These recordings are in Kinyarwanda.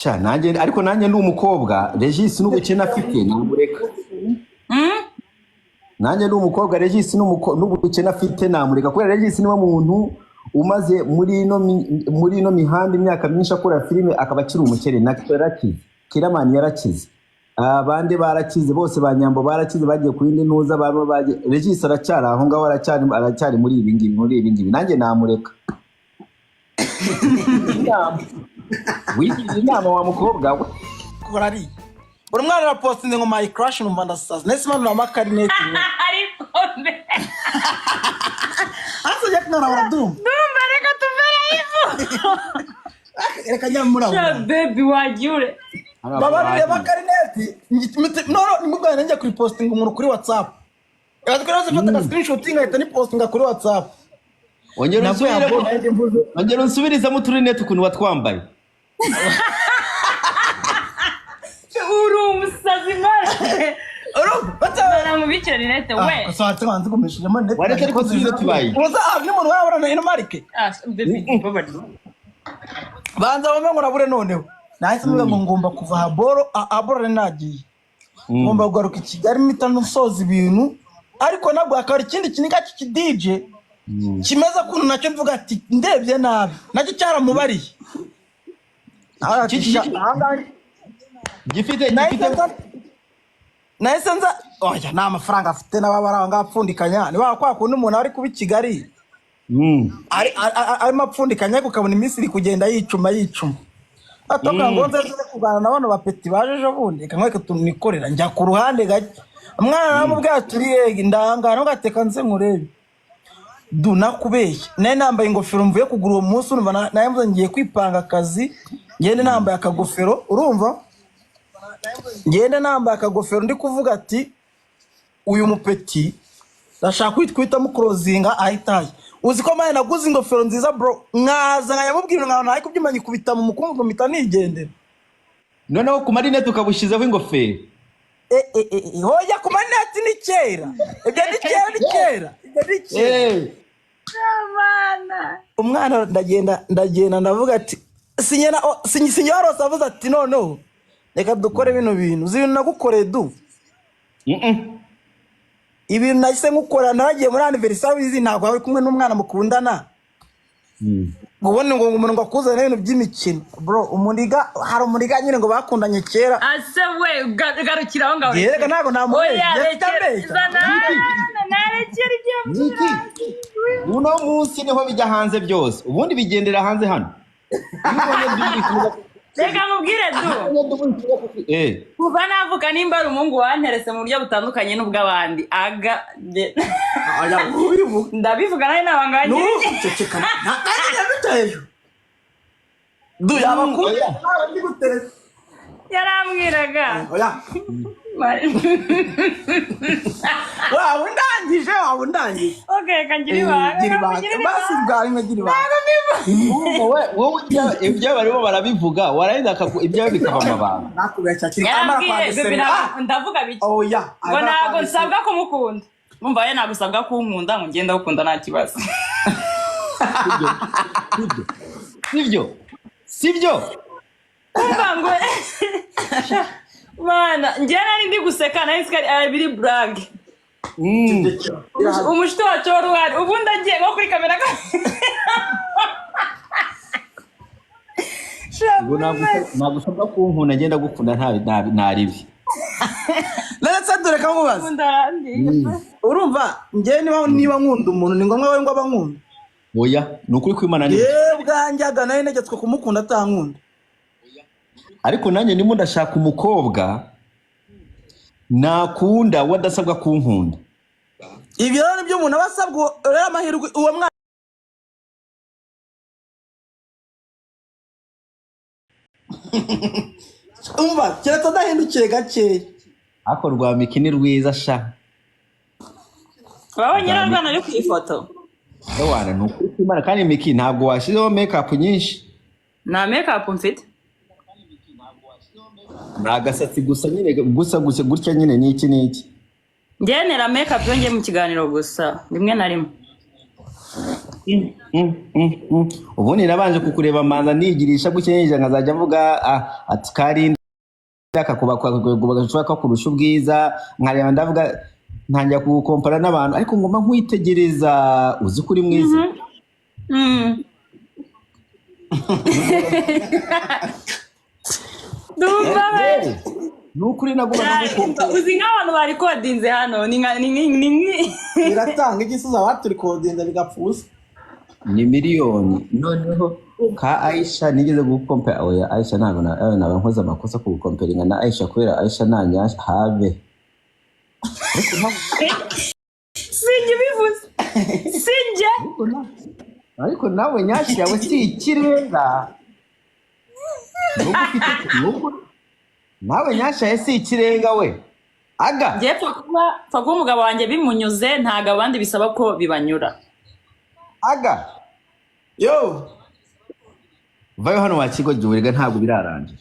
Cha nanjye ariko nanjye ndi umukobwa Regis n'ubukene afite namureka. Nanjye ndi umukobwa Regis n'ubukene afite namureka kubera Regis niwe muntu umaze muri ino mihanda imyaka myinshi akora filime akaba akiri umukene na Kirakize. Kiramani yarakize. Abandi barakize bose banyambo barakize bagiye ku yindi ntuza baba bagiye Regis aracyari aho ngaho aracyari muri ibi ngibi nanjye namureka. Wigira inama wa mukobwa we kurari buri mwana na posting ngo my crush numva ndasaza nese mwana na makarinete ariko mbe aso yakna radum ndumva reka tuvere ivu reka nyamura cha baby wajure baba ni makarinete no nimugana njya kuri posting umuntu kuri WhatsApp yakatwira fata screenshot ngahita ni postinga kuri WhatsApp ongera unsubiriza mu turinete ukuntu watwambaye umusazi mara batara mu bicyo rinete we asatse banze kumeshije mane wareke ariko turinete bayi uza ni umuntu warabona ino marike baby baba banza bamwe ngo nabure noneho nahise mvuga ngo ngomba kuva haboro nagiye ngomba kugaruka i Kigali mpita nsoza ibintu ariko nabwo akaba ikindi kiniga DJ kimeze kuntu nacyo mvuga ati ndebye nabi nacyo cyaramubariye gifite nahise nza oya nta mafaranga afite n'ababaranga apfundikanya niba kwa kundi umuntu ari kuba i Kigali ari mapfundikanya ariko ukabona iminsi iri kugenda yicuma atoka ngo nze kugana na bano bapeti baje ejo bundi kankweke tunikorera njya ku ruhande gake umwana namubwira turi yegi ndahangana ngateka nze nkurebe nakubeshya naye nambaye ingofero mvuye kugura uwo munsi urumva naye ngiye kwipanga akazi ngende nambaye akagofero urumva ngende nambaye akagofero ndi kuvuga ati uyu mupeti ndashaka kwitwita mu closinga ahitaye uzi ko maye naguze ingofero nziza bro nkaza nkayamubwira nkana ariko byimanye kubita mu mukungu mpita nigendera noneho ku marinete ukabushizeho ingofero hoya ku marinete ni kera ibyo ni kera umwana ndagenda ndavuga ati sinya warose avuze ati noneho reka dukore bino bintu uzi ibintu nagukoreye du ibintu nahise nkukora naragiye muri anniversary wizi ntabwo wari kumwe n'umwana mukundana ubone ngo umuntu ngo akuzane ibintu by'imikino bro hari umuriga nyine ngo bakundanye kera ase we garukira aho ngaho yega ntabwo namuye narekera ibyo uno munsi niho bijya hanze byose ubundi bigendera hanze hano reka mubwire du kuva navuga nimba ari umuhungu wanterese mu buryo butandukanye n'ubw'abandi ndabivuga nawe nabanganye du yabakuye ndi guteresa yarambwiraga waba undangije okay kangira ibanga basi bwarimwe gira ibanga wowe ibyo barimo barabivuga warangiza ibyo bikaba amabanga ndavuga biki ngo ntabwo nsabwa kumukunda mumva ye ntabwo usabwa kunkunda ngo ngenda gukunda nta kibazo sibyo umva ngo bana njye nari ndi guseka nari biri brag umushito wacu wari uhari ubundi agiye nko kuri kamera ntabwo usabwa kunkunda ngenda gukunda ntaribi ndetse dore kamubaza urumva njye niba nkunda umuntu ni ngombwa we ngo aba nkunda oya ni ukuri kwimana neza bwanjyaga nawe negetswe kumukunda atankunda ariko nanjye ndimo ndashaka umukobwa nakunda wadasabwa kunkunda ibyo rero nibyo umuntu abasabwa rero amahirwe uwo mwana umva keretse adahindukiye gakeya ariko rwa Miki ni rwiza sha wabonye rwana ari ku ifoto wana ni ukuri kwimana kandi Miki ntabwo washyizeho makeup nyinshi nta makeup mfite nagasatsi gusa nyine gusa gutya nyine niki ngenera makeup yongeye mu kiganiro gusa rimwe na rimwe ubundi nabanje kukureba manza nigirisha gukenyije nkazajya mvuga ati Karinda kakubaka kurusha ubwiza nkareba ndavuga ntangira kugukompara n'abantu ariko ngoma nkwitegereza uzi kuri mwiza Dumva nukuri naguma nagukompara uzi nk'abantu bari kodinze hano ni biratanga igisubizo abaturi kodinze bigapfuza ni miliyoni noneho ka Aisha nigeze gukompera oya Aisha ntabwo naba nkoze amakosa ku gukomperinga na Aisha kubera Aisha nanya habe sinjye bivuze sinjye ariko nawe nyashi yawe si ikirenga nawe nyashi yawe si ikirenga we aga njye pfa kuba umugabo wanjye bimunyuze ntago abandi bisaba ko bibanyura aga yo vayo hano wa kigo giwurega ntabwo birarangira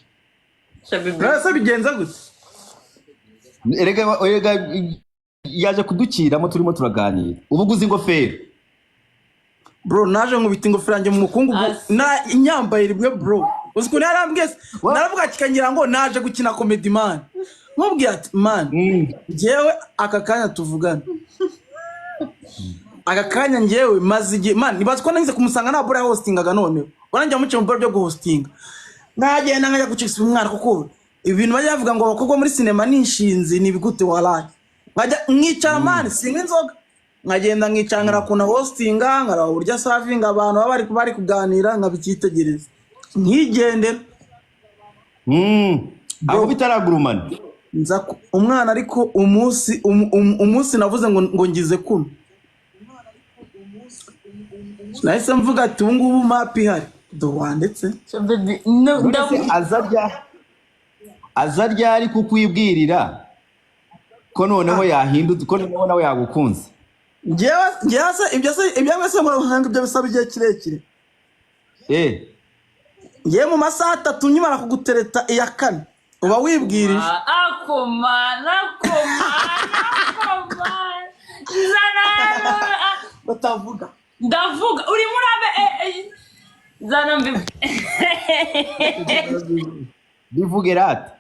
rasa bigenza gute erega yaje kudukiramo turimo turaganira ubuguzi ingofero bro naje nkubita ingofero yanjye mu mukungugu na inyambaye rimwe bro uzi ko narambwiye naravuga kikangira ngo naje gukina comedy man nkubwiye ati man jewe aka kanya tuvugana aka kanya ngewe mazige man nibaza ko nangize kumusanga na bora hostingaga none wanjye muce mu bora byo guhostinga ngagenda nkajya gucikisa umwana kuko ibintu bajya bavuga ngo abakobwa muri cinema nishinzi ni bigute walaye nkajya nkicara man singa inzoga nkagenda nkicangara kuna hostinga ngaraba burya savinga abantu bari kuganira nkabikitegereza nkigendera aho bitaragurumana nza umwana ariko umunsi navuze ngo ngize kuno nahise mvuga ati ubu ngubu mapi ihari wanditse azarya ari kukwibwirira ko noneho yahindutse ko noneho nawe yagukunze ibyo mwese murahanga ibyo bisaba igihe kirekire ngiye mu masaha 3 nyimara kugutereta iya 4 uba wibwirije batavuga ndavuga uri murabe zana mbi bivuge rata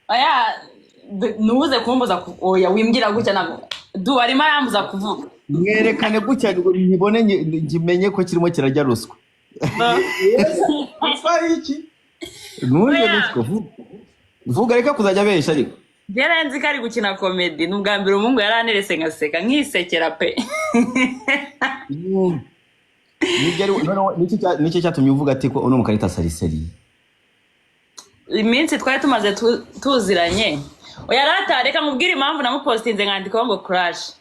aya nubuze kumbuza oya wimbwira gutya nako du arimo arambuza kuvuga mwerekane gutya nibone ngimenye ko kirimo kirajya ruswa afari iki nuje ruswa vuga reka kuzajya besha ariko Gerenzi kari gukina comedy nubwa mbere umungu yaranerese ngaseka nkisekera pe niki cyatumye uvuga ati ko uno mukarita sariseri iminsi twari tumaze tuziranye oya rata reka mubwire impamvu namupostinze nkandika ngo crash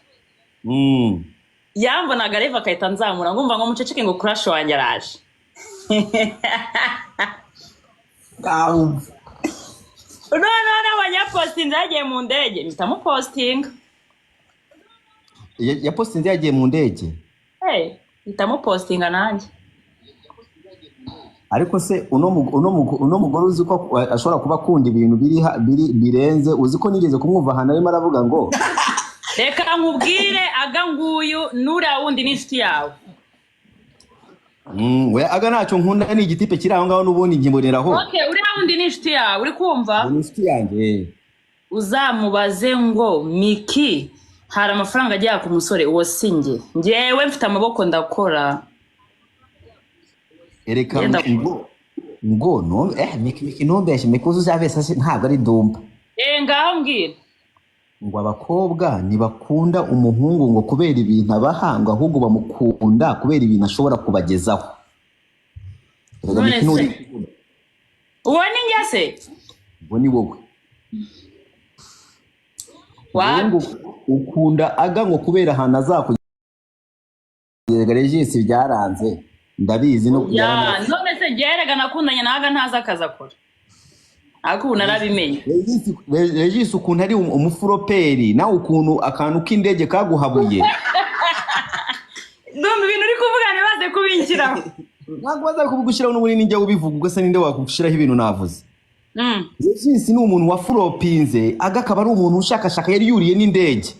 yambonaga reva kayita nzamura ngumva ngo muceceke ngo crash wanjye araje no abanyapostinze yagiye mu ndege mpita mupostinga yapostinze yagiye mu ndege mpita mupostinga nanjye ariko se uno mugore uzi ko ashobora kuba akunda ibintu birenze uzi ko nigeze kumwumva ahantu arimo aravuga ngo reka nkubwire aga nguyu nuriya wundi n'inshuti yawe we aga ntacyo nkunda ni igitipe kiri aho ngaho n'ubundi ngimboneraho uriya wundi n'inshuti yawe uri kumva n'inshuti yanjye uzamubaze ngo Miki hari amafaranga ajya ku musore uwo sinjye ngewe mfite amaboko ndakora ereka ngo no Miki ntumbeshye Miki uzabesa ntabwo ari dumba ngaho mbwira ngo abakobwa ntibakunda umuhungu ngo kubera ibintu abahanga ahubwo bamukunda kubera ibintu ashobora kubagezaho uwo ni njye se uwo ni wowe ukunda aga ngo kubera ahantu azakugeza regisi byaranze ndabizi no none se gerega nakundanye naga ntaza akaza akora ariko ubu narabimenye regisi ukuntu ari umufuroperi nawe ukuntu akantu k'indege kaguhabuye ndumva ibintu uri kuvuga ntibaze kubinshyiraho ntabwo baza kubigushyiraho n'ubundi ninjya ubivuga ubwo se ninde wakugushyiraho ibintu navuze regisi ni umuntu wafuropinze aga akaba ari umuntu ushakashaka yari yuriye n'indege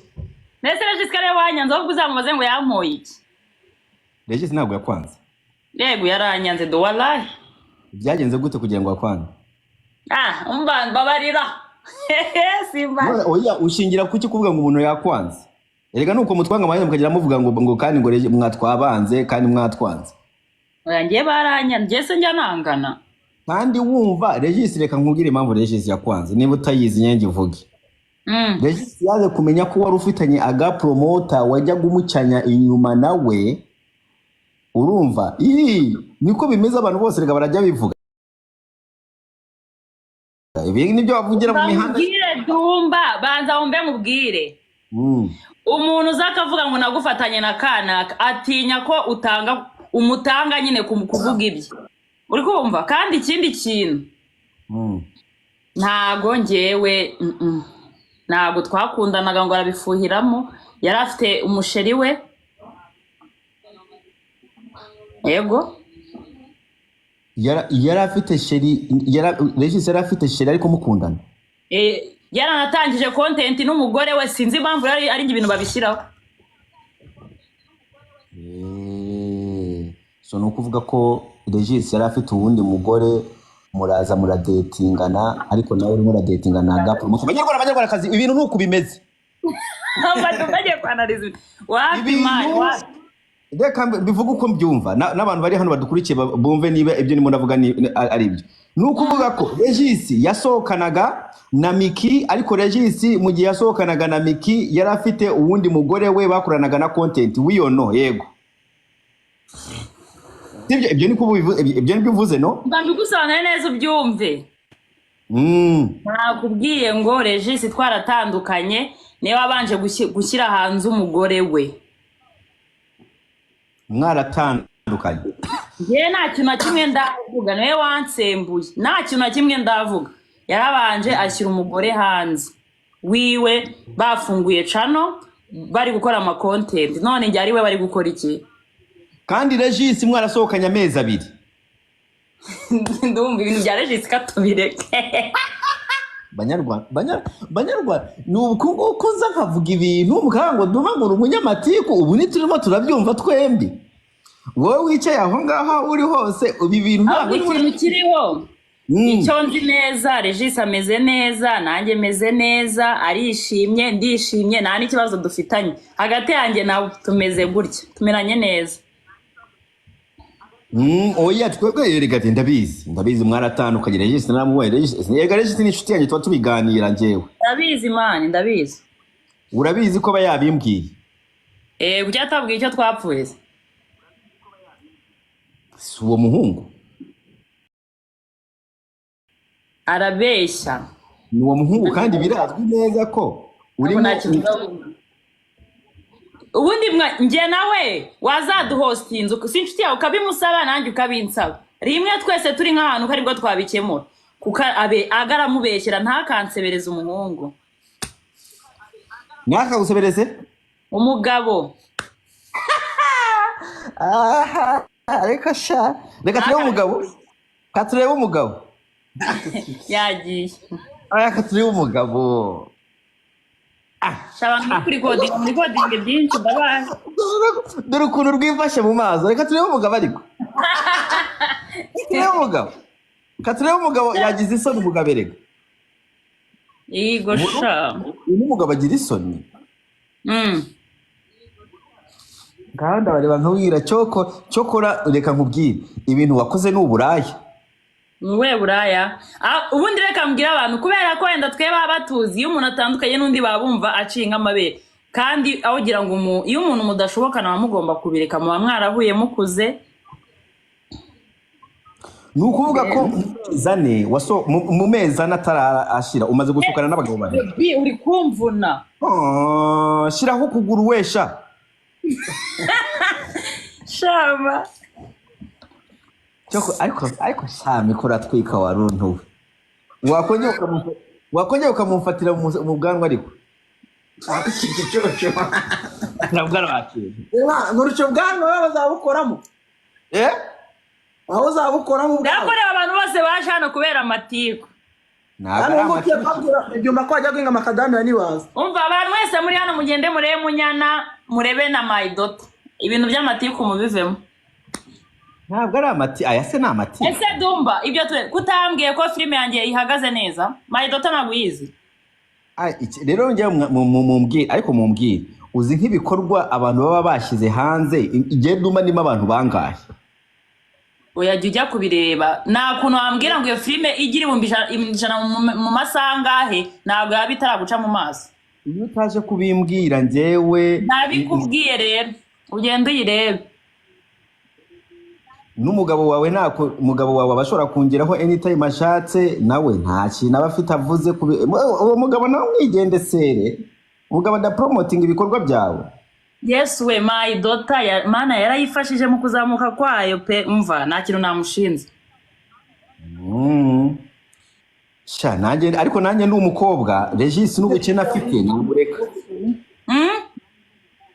mbese regisi kare wanyanze ahubwo uzamubaze ngo yampoye iki Regis ntabwo yakwanze. yego yaranyanze do wallahi. Byagenze gute kugira ngo akwanze? Umva mbabarira. Simba. Oya ushingira kuki kuvuga ngo umuntu yakwanze? Erega nuko mutwanga amahanga mukagira muvuga ngo kandi ngo mwatwabanze kandi mwatwanze. Oya ngiye baranyanze se njya nangana. Kandi wumva Regis reka nkubwire impamvu Regis yakwanze niba utayizi nyange uvuge. Regis yaje kumenya ko wari ufitanye aga promoter wajya gumucanya inyuma nawe. Urumva niko bimeze abantu bose rega barajya bivuga. Ibi nibyo bavugira mu mihanda. Mbwire Dumba banza wumve mubwire. Umuntu uzakavuga ngo nagufatanye na Kanaka atinya ko umutanga nyine kuvuga ibye. Uri kumva kandi ikindi kintu. Ntago ngewe ntago twakundanaga ngo arabifuhiramo yari afite umusheri we. Yego yari afite sheri Regis yari afite sheri ariko mukundana. Yaranatangije content n'umugore we sinzi impamvu ari ibintu babishyiraho. So no kuvuga ko Regis yari afite uwundi mugore muraza muradetingana ariko nawe urimo uradetingana agapo abanyarwanda kazi ibintu nuko bimeze. Ntabwo tubagiye kwanaliza wapi man reka bivuga uko mbyumva n'abantu bari hano badukurikiye bumve niba ibyo nimo ndavuga ari ibyo. Nuko uvuga ko Regis yasohokanaga na Miki ariko Regis mu gihe yasohokanaga na Miki yari afite uwundi mugore we bakoranaga na content wiyono yego. Ibyo ni kubivuze ibyo bivuze no? Mbigusobanura neza ubyumve. Nakubwiye ngo Regis twaratandukanye niwe wabanje gushyira hanze umugore we. Mwaratandukanye. Ngiye nta kintu na kimwe ndavuga niwe wansembuye nta kintu na kimwe ndavuga yarabanje ashyira umugore hanze wiwe bafunguye channel bari gukora ama content none njye ari we bari gukora iki kandi Regis mwarasohokanye amezi 2. Ndumva ibintu bya Regis katubireke. Banyarwanda nuko koza nkavuga ibintu mukango dumagura umunyamatiku ubu ni turimo turabyumva twembi. Wowe wicaye aho ngaho uri hose ubi bintu ntabwo ikintu kiriho. Icyo nzi neza Regis ameze neza nanjye meze neza arishimye ndishimye nta n'ikibazo dufitanye hagati yanjye nawe tumeze gutya tumeranye neza. Oya twebwe rega ndabizi mwaratandukanye Regis naramubonye Regis ni inshuti yanjye tuba tubiganira njyewe. Ndabizi man ndabizi. Urabizi ko bayabimbwiye. Kujya atabwiye icyo twapfuye. Si uwo muhungu. Arabeshya. Ni uwo muhungu kandi birazwi neza ko urimo ubundi nge nawe wazaduhostinze si inshuti yawe ukabimusaba nanjye ukabinsaba rimwe twese turi nk'ahantu karibwo twabikemura kuko agaramubeshyera ntakansebereze umuhungu. Nakagusebereze umugabo. Reka sha reka turebe umugabo katurebe umugabo yagiye katurebe umugabo. Shabanga kuri coding byinshi ndabaye. Dore ukuntu rwifashe mu maso reka turebe umugabo ariko. Turebe umugabo. Katurebe umugabo yagize isoni umugabo erega. Yego sha. Uyu mugabo agira isoni. Kandi abareba nkubwira cyokora reka nkubwire ibintu wakoze n'uburaya. Niwe buraya. Ubundi reka mbwira abantu kubera ko wenda twe batuzi iyo umuntu atandukanye n'undi babumva acinga amabere kandi aho gira ngo iyo umuntu mudashobokana bamugomba kubireka mu mwarahuye mukuze. Nukuvuga ko zane mu mezi atarashira umaze gusukana n'abagabo bane. Uri kumvuna. Shiraho kuguru wesha. Shama. Ariko Sami ko ratwika waruntuwe. Wakongera ukamumfatira mu bwanwa ariko. Ntabwo arabakiye. Nurucyo bwanwa bazabukoramo. Aho zabukoramo ubwanwa. Yakorewe abantu bose baje hano kubera amatiku. Ibyuma ko ajya kwinga makadamia nibaza. Umva abantu wese muri hano mugende murebe Munyana murebe na My Daughter. ibintu by'amatiku mubivemo. ntabwo ari amati aya se ni amati Ese Dumba ibyo kutambwiye ko filime yanjye ihagaze neza My Daughter naguyizi. rero njye mumbwire ariko mumbwire uzi nk'ibikorwa abantu baba bashyize hanze igihe Dumba ndimo abantu bangahe Uyajya ujya kubireba nta kuntu wambwira ngo iyo filime igira ibihumbi ijana mu masaha angahe ntabwo yaba itaraguca mu maso. iyo utaje kubimbwira njyewe Nabikubwiye rero ugenda uyirebe. n'umugabo wawe umugabo wawe abashobora kongeraho anytime ashatse nawe nta kintu aba afite avuze uwo mugabo nawe mwigendesere umugabo adapromoting ibikorwa byawe. Yes we My Daughter mana yarayifashije mu kuzamuka kwayo pe umva nta kintu namushinze. Sha nanjye ariko nanjye ndi umukobwa Regis n'ubukene afite namureka.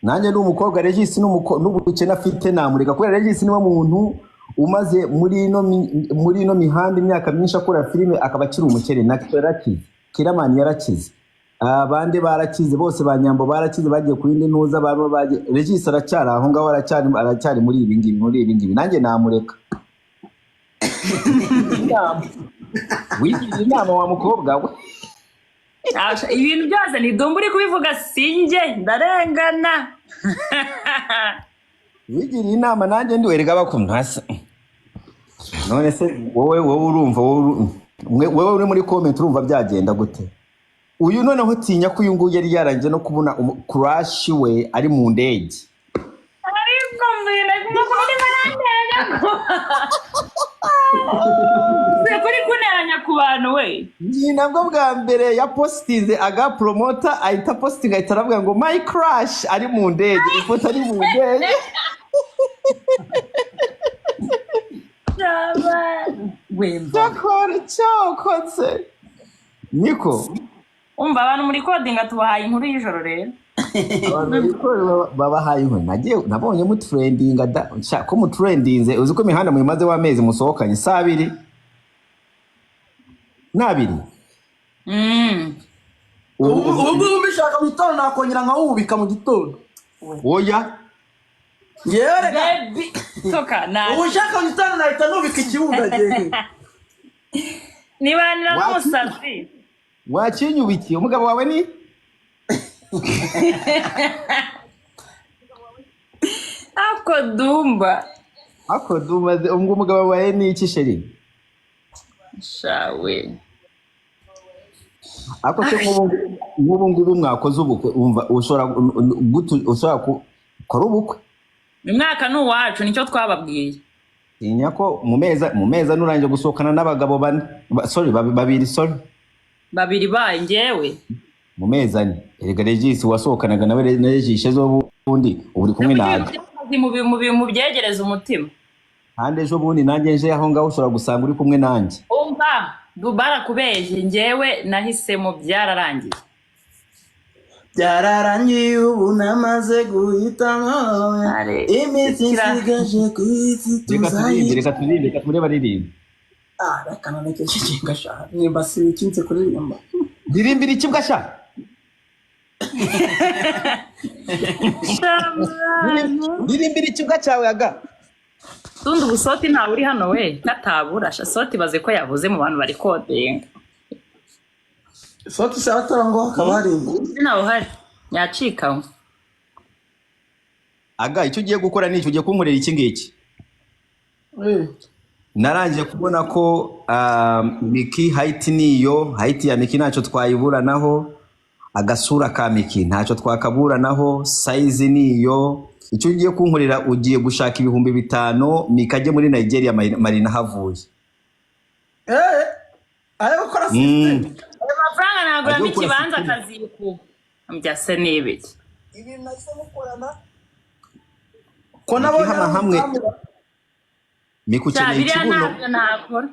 Nanjye ndi umukobwa Regis n'ubukene afite namureka kubera Regis niwe muntu umaze muri ino mihanda imyaka myinshi akora filime akaba akiri umukene na yarakize Kiramani yarakize abandi barakize bose banyambo barakize bagiye ku yindi ntuza abantu bagiye Regis aracyari aho ngaho aracyari muri ibi ngibi nanjye namureka. Wigira inama wa mukobwa we ibintu byose ni Dumba uri kubivuga sinjye ndarengana. wigira inama nanjye ndiwerega bakumwasa none se wowe urumva wowe uri muri comment urumva byagenda gute uyu noneho tinya ko uyu nguyu yari yarangiye no kubona crush we ari mu ndege ariko mbere kuri marandega kuri kuneranya ku bantu we ni nabwo bwa mbere ya postinze aga promoter ahita posting ahita aravuga ngo my crush ari mu ndege ifoto ari mu ndege cyakotse niko umva abantu muri codinga tubahaye inkuru y'ijoro rero babahaye inkuru nabonye mutrendinga ko mutrendinze uzi ko imihanda muyimaze w'amezi musohokanye saa 2 n'abiri ubu mbishaka mu gitondo nakongera nkawubika mu gitondo oya yewe toka na ubu ushaka mu gitondo nahita nubika ikibuga genge nibanira n'umusazi wakinyubikiye umugabo wawe ni ako Dumba umugabo wawe ni iki sheri shawe ako se nk'ubu ngubu mwakoze ubukwe umva ushobora gukora ubukwe umwaka n'uwacu nicyo twababwiye tinya ko mu meza nurangiye gusohokana n'abagabo babiri baye njyewe mu meza ni erega Regis wasohokanaga nawe na Regis ejo bundi uri kumwe nawe mu byegereza umutima hande ejo bundi nanjye nje aho ngaho ushobora gusanga uri kumwe nanjye umva dubara kubeje njyewe nahisemo byararangiye ubu namaze guhitamo iminsi nsigaje ku isi tuzayi reka turebe baririmba reka naneke kigenga sha nimba si ikinze kuririmba ndirimbira ikibwa sha ndirimbira ikibwa cyawe aga tundi ubusoti ntawe uri hano we katabura sha soti baze ko yavuze mu bantu bari kodinga soti se atarango akaba hari nawe hari yacika aga icyo ugiye gukora ni icyo ugiye kunkorera iki ngiki narangiye kubona ko Miki height niyo height ya Miki ntacyo twayiburanaho agasura ka Miki ntacyo twakaburanaho size niyo icyo ugiye kunkorera ugiye gushaka 5,000 Miki ajye muri Nigeria Marina havuye ayo gukora system amafaranga nagura n'ikibanza akaziku mbyase n'ibiki ibi nase mukorana ko nabo hamwe Miki ukeneye ikibuno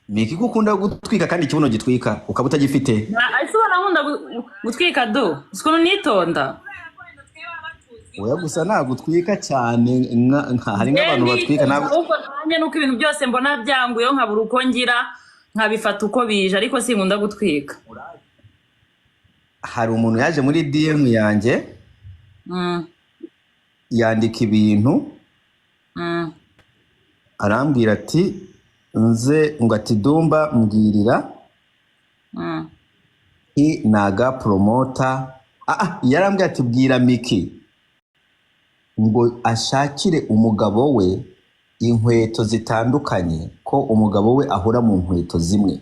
Miki gukunda gutwika kandi ikibuno gitwika ukaba utagifite ese ubona nkunda gutwika do siko nitonda oya gusa nagutwika cyane hari nk'abantu batwika ntabwo nanjye nuko ibintu byose mbona byanguyeho nkabura uko ngira nkabifata uko bije ariko sinkunda gutwika hari umuntu yaje muri DM yanjye yandika ibintu arambwira ati nze ngo ati Dumba mbwirira naga promota yarambwira ati bwira Miki ngo ashakire umugabo we inkweto zitandukanye ko umugabo we ahora mu nkweto zimwe.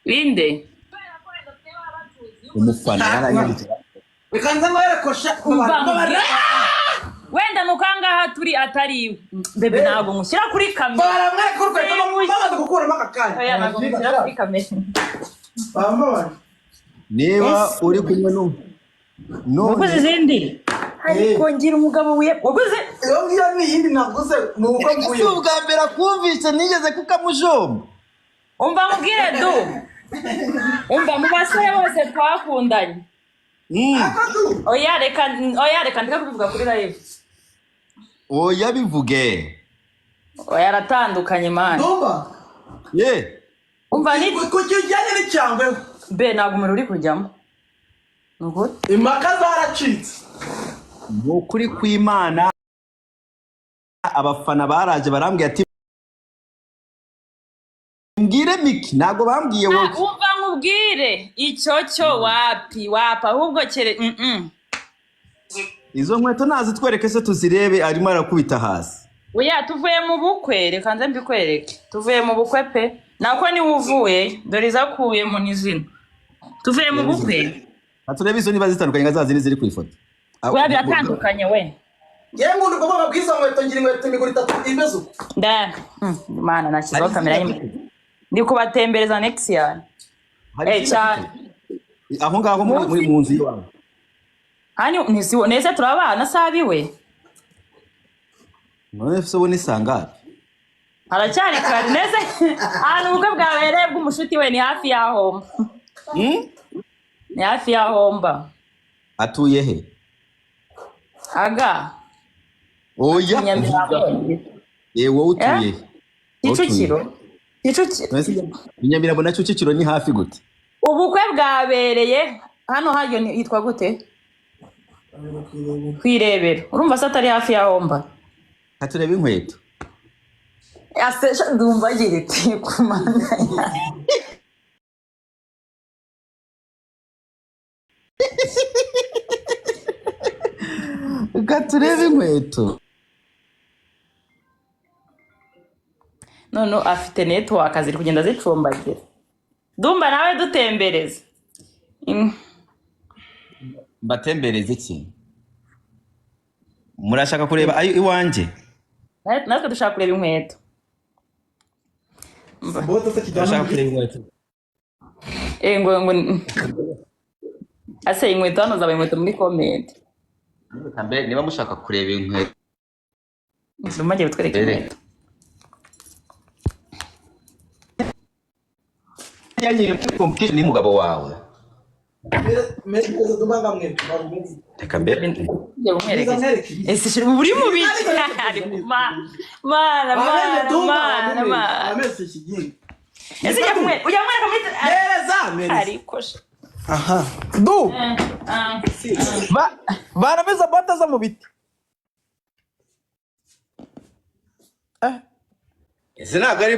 Inde umufana yaranyanditse bikanza ngo yarekosha wenda nukangaha turi atari bebe ntabwo mushyira kuri kamera baramwereka urukweto bamaze gukuramo akakanya oya ntabwo mushyira kuri kamera bambaye niba uri kumwe waguze izindi ariko ngira umugabo waguze iyo ngiyo ni iyindi naguze ni uko mvuye si ubwa mbere akumvise nigeze kukamujomba. umva mubwire du umva mu basore bose twakundanye oya reka ndeka kubivuga kuri live. Oya bivuge. Oya aratandukanye mani. Dumba ye umva ni kuki ujyanye n'icyangwe be ntabwo umuriro uri kujyamo nuko impaka zaracitse ukuri kw'Imana. Abafana baraje barambwiye ati mbwire Miki ntago bambwiye wowe. umva nkubwire icyo cyo wapi ahubwo kere izo nkweto nazitwereke se tuzirebe arimo arakubita hasi. oya tuvuye mu bukwe reka nze mbikwereke tuvuye mu bukwe pe nako ni uvuye dore zakuyemo n'izina tuvuye mu bukwe turebe izo niba zitandukanye nka za zindi ziri ku ifoto. oya biratandukanye we yewe ngundi kuvuga bwiza nkweto ngira inkweto imiguru itatu imeze uko mana nashyizeho kamera y'imwe ndi kubatembereza next year cyane aho ngaho muri mu nzu yawe hani nese turabana sabiwe none se ubona isangapi haracyari kare nese ahantu ubukwe bwabereye bw'umushuti we ni hafi y'ahomba ni hafi y'ahomba atuye he aga oya wowe utuye Kicukiro Nyamirambo na Kicukiro ni hafi gute? Ubukwe bwabereye hano hayo yitwa gute? Kwirebera. Urumva se atari hafi ya Homba? Hatureba inkweto. Ase ndumva yiriti kumana. Gatureba inkweto. No afite network aziri kugenda zicumbagira. Dumba nawe dutembereza. Batembereza iki? Murashaka kureba ayo iwanje? Natwe dushaka kureba inkweto. Murashaka kureba inkweto? Ngo ase inkweto hano zabaye inkweto muri comment. Niba mushaka kureba inkweto. Ndumage bitwereka inkweto. Yanyiri competition ni mugabo wawe. Meze dumanga mwe barumuzi. Reka mbere. Ngiye umwereke. Ese shiri buri mu biki ari mana. Amese kiginga. Ese ujya mwereka muri Neza ariko aha. Du. Barameza bata za mu biti. Ese ntabwo ari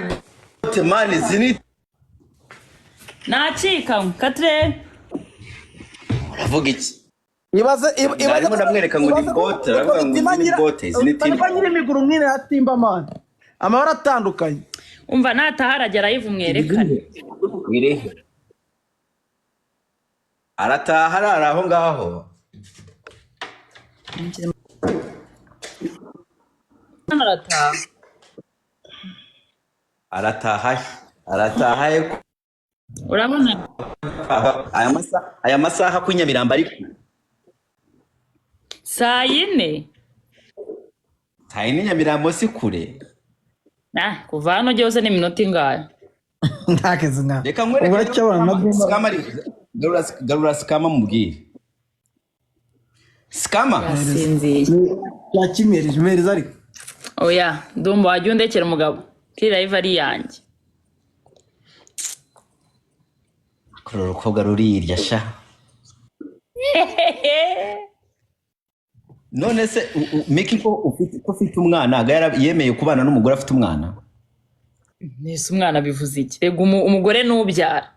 bote mani zini. Nacika katre. Uravuga iki? Ibaze Arimo ndamwereka ngo ni bote, aravuga ngo ni bote, zini timba. Ariko nyiri miguru nkine yatimba man. Amabara atandukanye. Umva nataharagera yivu mwerekane. Wirehe. Arataha arara aho ngaho. Arataha. Urabona? Aya masaha ku Nyamirambo ariko. Saa 4. Saa 4 Nyamirambo si kure. Kuva hano byose ni minota ingahe? Ntakizina. Reka nkwereke Skama ari garura Skama mubwire. Skama Sinzi. Yakimereje mereza ariko. Oya, ndumva wajya undekera umugabo. Kiri live ari yanjye. Kurora ukobwa rurirya sha. none se Miki ko ufite umwana yemeye kubana n'umugore afite umwana? Nese umwana bivuze iki? Rega umugore n'ubyara.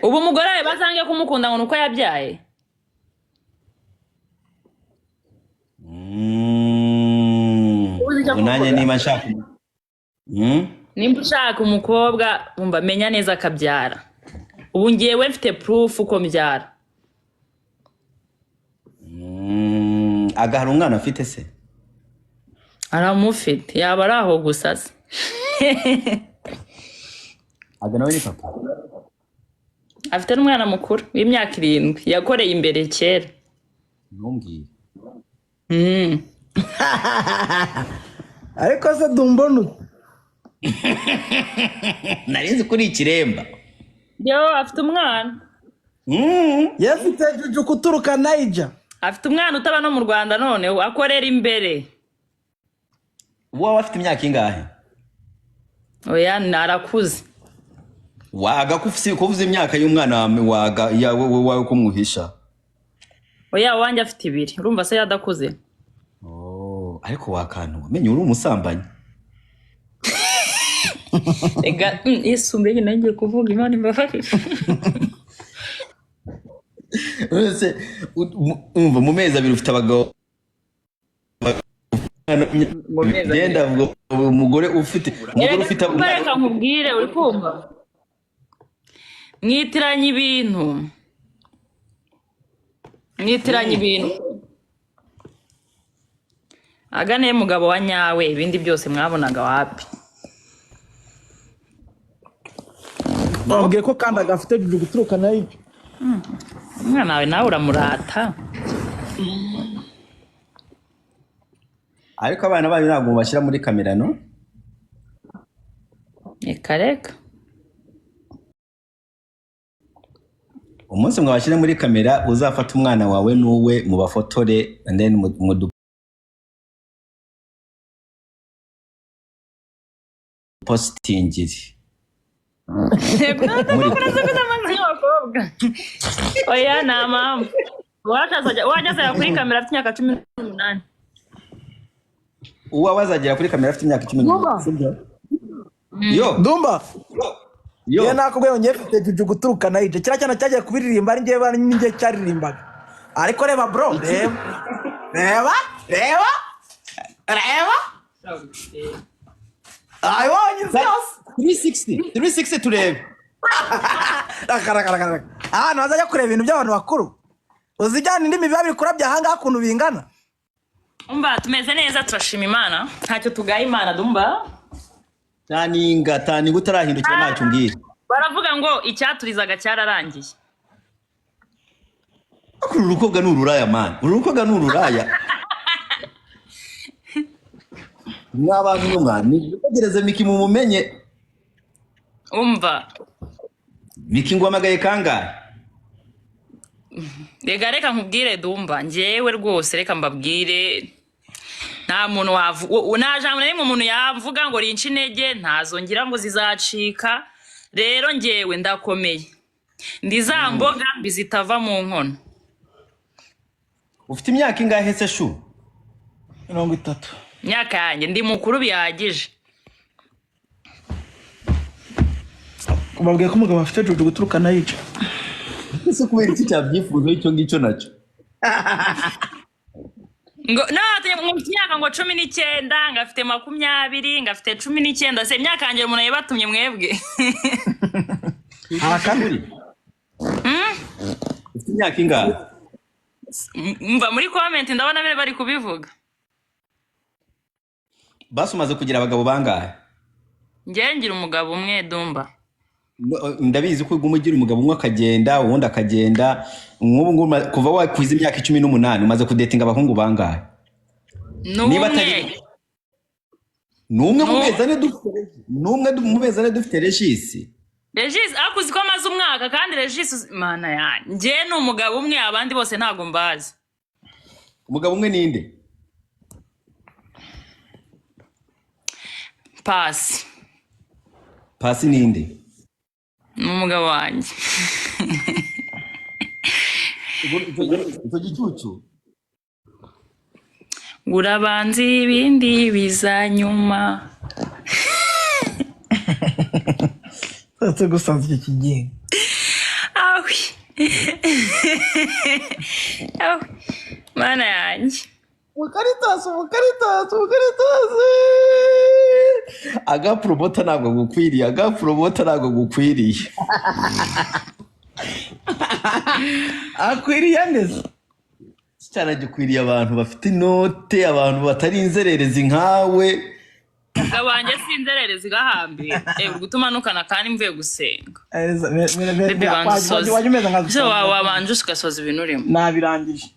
Ubu umugore we bazange kumukunda ngo nuko yabyaye. Unanye niba nshaka nimba ushaka umukobwa umva menya neza akabyara. Ubu ngiyewe mfite proof uko mbyara. Agahara umwana afite se? Aramufite yaba ari aho gusa se. Aga nawe ni papa? Afite n'umwana mukuru w'imyaka 7 yakoreye imbere kera. Ntumbwire. ariko se dumbona narinzi kuri ikiremba. Yo afite umwana. yafite Juju kuturuka Niger. Afite umwana utaba no mu Rwanda none akorera imbere. Wowe afite imyaka ingahe? Oya narakuze. Waga kuvuza imyaka y'umwana waga yawe kumwihisha. Oya wanje afite 2 urumva se yadakuze. Ariko wakantu menye uri umusambanyi. Ega isumbe ngiye kuvuga Imana imbafarije. Ese umva mu mezi 2 ufite abagabo genda umugore ufite bareka nkubwire uri kumva mwitiranye ibintu agane mugabo wa nyawe ibindi byose mwabonaga wapi Bambwiye ko kandi agafite Juju guturuka Niger. umwana wawe nawe uramurata ariko abana bayo ntabwo mubashyira muri kamera no? Reka umunsi mwabashyira muri kamera uzafata umwana wawe n'uwe mu bafotore and then mu postingiri. Oya na mama wajya kuri kamera afite imyaka 18. Uwa wazagera kuri kamera afite imyaka 18. Yo Dumba yo nakubwiye ngiye mfite Juju guturuka Niger. Kira cyane cyagiye kubiririmba ari ngiye bari ningiye cyaririmbaga. Ariko reba bro reba I want you 360 turebe. Nazajya kureba ibintu by'abantu bakuru. Uzijyana indimi biba biri kurabya hanga kuntu bingana. Umba tumeze neza turashima Imana. Ntacyo tugaye Imana dumba. Tani gutarahindukira ntacyo mbwira. Baravuga ngo icyaturizaga cyararangiye. Urukobwa n'ururaya man. Urukobwa n'ururaya. N'abantu n'umwana nitegereze Miki mu mumenye. Umva Miki ngwamagaye kangahe? reka nkubwire dumba njyewe rwose reka mbabwire nta muntu nta jambo na rimwe umuntu yavuga ngo rinci intege ntazongera ngo zizacika. Rero njyewe ndakomeye ndi za mboga bizitava mu nkono. Ufite imyaka ingahe se shu? 30. Myaka yanjye ndi mukuru bihagije. Kubabwiye ko umugabo afite Juju guturuka Niger. Ese kubera iki cyabyifuzo icyo ngicyo nacyo? Ngo myaka ngo 19 ngafite 20 ngafite 19 se myaka yanjye umuntu yabatumye mwebwe. Akaburi. Ufite imyaka ingahe? Mva muri comment ndabona bari kubivuga. Basi umaze kugira abagabo bangahe? Njye ngira umugabo umwe dumba. Ndabizi ko umugira umugabo umwe akagenda uwundi akagenda nk'ubu kuva wakwiza imyaka 18 umaze kudetinga abahungu bangahe? Niba atari numwe mu bezane dufite Regis. Regis akuzi ko amaze umwaka kandi Regis mana yanjye njye ni umugabo umwe abandi bose ntago mbazi. Umugabo umwe ninde? Pasi ninde? Umugabo wanjye. icyo gicucu urabanza ibindi bizanyuma. Tatse gusanza iki kigingo. Awi. Awi. Mana yanjye. Mukaritasi. agapromota ntabwo gukwiriye Akwiriye neza. cyane gikwiriye abantu bafite inote, abantu batari inzererezi nkawe. Gabanjye sinzererezi gahambira. Gutumanukana kandi mvuye gusenga. Bebe bansoza. Wanyumeza nka So wabanje ugasoza ibintu urimo. Nabirangije.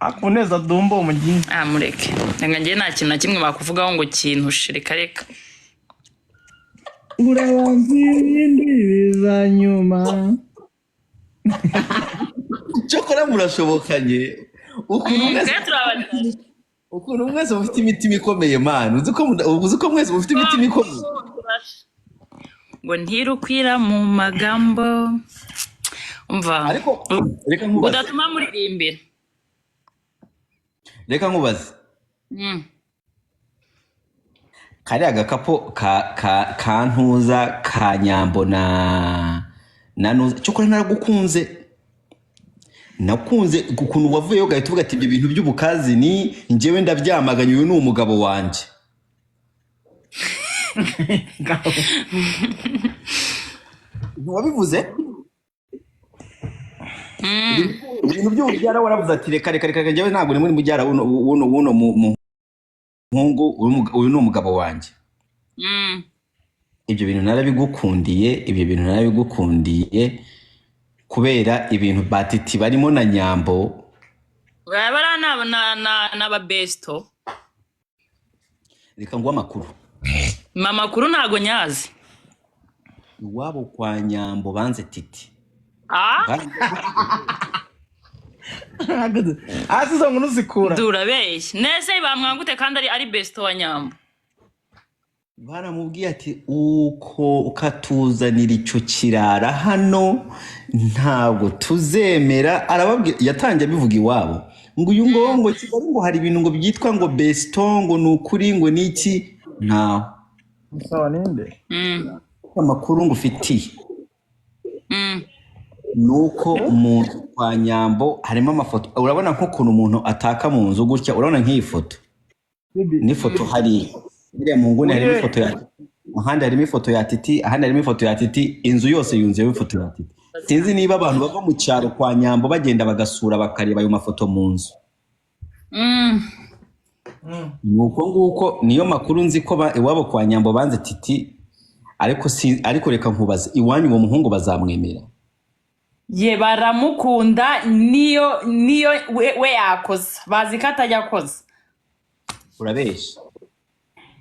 Akuneza dumbo umuginyi. Mureke. Nenga ngiye nta kintu na kimwe bakuvugaho ngo kintushe reka. Urabanza ibindi bizanyuma. Cyokora murashobokanye. Ukuntu mwese mufite imitima ikomeye man. Uzi ko mwese mufite imitima ikomeye. Ngo ntirukwira mu magambo. Umva. Ariko reka nkubaze. Udatuma muririmbira. Reka nkubaze. Kariya agakapo ka ntuza ka nyambo na nuza. Cyokora naragukunze. Nakunze ukuntu wavuye ugahita uvuga ati ibyo bintu by'ubukazi ni njyewe ndabyamaganye, uyu ni umugabo wanje. Wabivuze? Ibintu by'ububyara waravuze ati reka njyewe ntabwo ni muri mubyara wuno muhungu, uyu ni umugabo wanje. Ibyo bintu narabigukundiye kubera ibintu batiti barimo na nyambo. Bara na babesto. Reka nguwa makuru. Makuru ntago nyazi. Iwabo kwa nyambo banze titi. Asizo ngo nuzikura. Durabeshye. Nese bamwangute kandi ari besto wa nyambo. Baramubwiye ati uko ukatuzanira icyo kirara hano ntabwo tuzemera. Arababwira yatangiye bivuga iwabo ngo uyu ngo Kigali ngo hari ibintu ngo byitwa ngo besto ngo nukuri ngo niki ntaho. Sawa ninde? Amakuru ngo ufitiye. Nuko umuntu kwa nyambo harimo amafoto. Urabona nk'ukuntu umuntu ataka mu nzu gutya, urabona nk'iyi foto. Ni foto hari iriya mu nguni harimo ifoto ya ahandi harimo ifoto ya titi, ahandi harimo ifoto ya titi, inzu yose yunzeho ifoto ya titi. Sinzi niba abantu bava mu cyaro kwa nyambo bagenda bagasura bakareba ayo mafoto mu nzu. Nuko nguko niyo makuru nzi ko iwabo kwa nyambo banze titi, ariko reka nkubaze iwanyu uwo muhungu bazamwemera? Ye baramukunda niyo we yakoze bazi ko atajya akoze. Urabesha.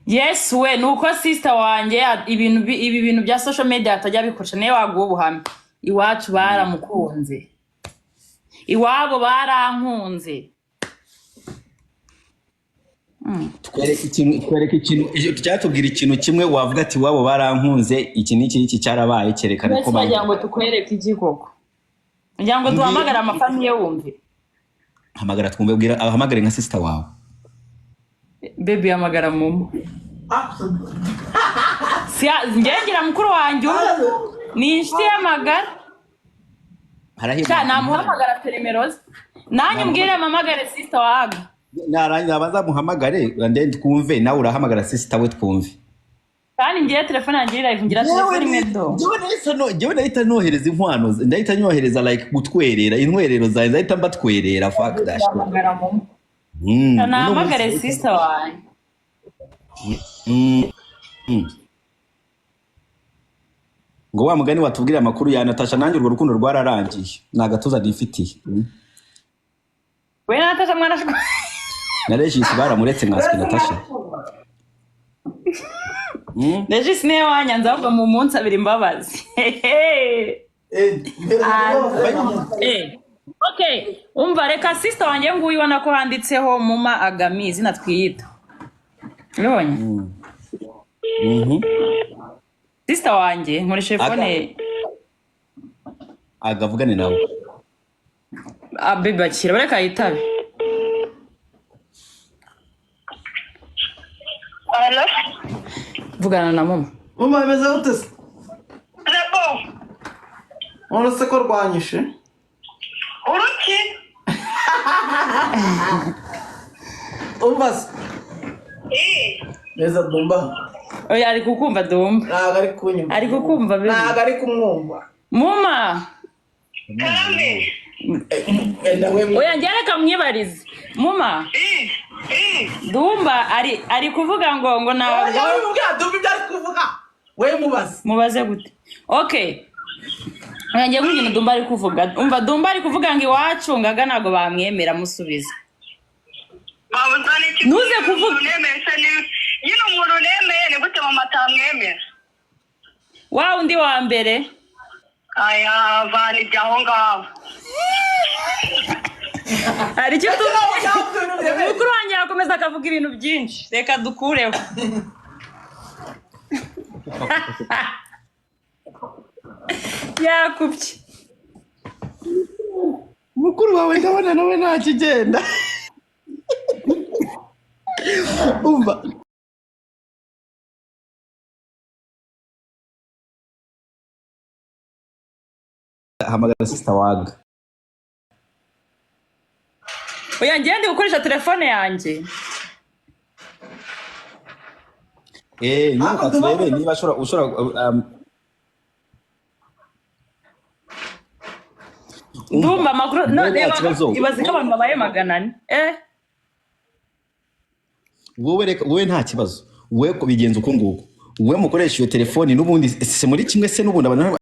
Yes we nuko sister wanjye ibi bintu bya social media atajya bikoresha niyo waguha ubuhamya. Iwacu baramukunze, iwabo barankunze. Twereke ikintu cyatubwira ikintu kimwe wavuga ati wabo barankunze iki n'iki cyarabaye cyerekana ko bagira ngo tukwereke igikoko. Ngira ngo duhamagara amafamiye wumve. Hamagara twumve, bwira ahamagare nka sister wawe. Baby hamagara mumu. Ngira mukuru wanjye ni inshuti y'amagara. Namuhamagara telemeroze. Nanjye mbwire amamagare sister waga. Narangiza bazamuhamagare twumve, nawe urahamagara sister we twumve. Kandi ngiye telefone yanjye live ngira telefone medo. Jewe nahita nohereza inkwano, ndahita nyohereza like gutwerera intwerero zawe, ndahita mbatwerera fuck that. Nahamagare sister wanjye. Ngo wa mugani watubwira amakuru ya Natasha, nanjye urwo rukundo rwararangiye nagatuza nifitiye. We Natasha mwarashwe. Regis baramuretse nkaswe Natasha. Regis ne wanyanza ahubwo mu munsi abiri imbabazi. Okay, umva reka sister wanjye nguyu ubona ko handitseho Muma Agami izina twiyita. Nibonye? Sister wanjye nkoresha phone. agavugane nawe. Baby akira bareka yitabe. Hello? Vugana na mama. Mama ameze gute se? Rebo, None se ko rwanyishe? uruki? Umva se. Neza Dumba. Oya ari kukumva Dumba. Ntago ari kunyumva. Ari kukumva baby. Ntago ari kumwumva. Mama. Karame. Oya njye reka mwibarize. Mama. Dumba ari kuvuga ngo ntabwo. Oya wibwira Dumba ibyo ari kuvuga. We mubaze. Mubaze gute? Okay. Ngiye kugira Dumba ari kuvuga. Umva Dumba ari kuvuga ngo iwacu ngaga ntago bamwemera musubiza. Babuzane iki? Nuze kuvuga. Yino umuntu nemeye ni gute mama atamwemera? Wa undi wa mbere. Aya vani byaho ngaho. Hari icyo mukuru wanjye yakomeza akavuga ibintu byinshi. Reka dukureho. Yakubye. Mukuru wawe ndabona nawe ntakigenda. Umva. Hamagara sister waga. Oya ngende gukoresha telefone yanjye. Nuka turebe niba ushobora Ndumva makuru none ibaze ko abantu babaye 400. wowe nta kibazo. Wowe ko bigenza uko nguko. Wowe mukoresha iyo telefone n'ubundi se muri kimwe se n'ubundi abantu